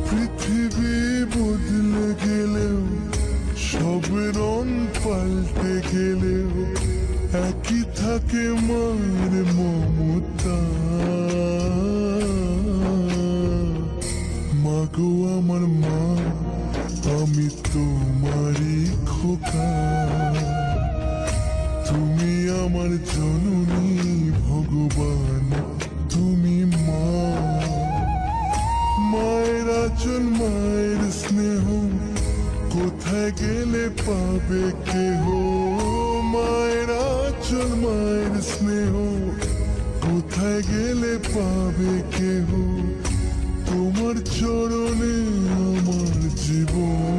পৃথিবী বদলে গেলেও, সব রং পাল্টে গেলেও, একই থাকে মার মমতা। মাগো আমার মা, আমি তোমারই খোকা। তুমি আমার জননী ভগবান, তুমি মা। মায়ের আঁচল, মায়ের স্নেহ, কোথায় গেলে পাবে কেহ। মায়ের আঁচল, মায়ের স্নেহ, কোথায় গেলে পাবে কেহ। তোমার চরণে আমার জীবন।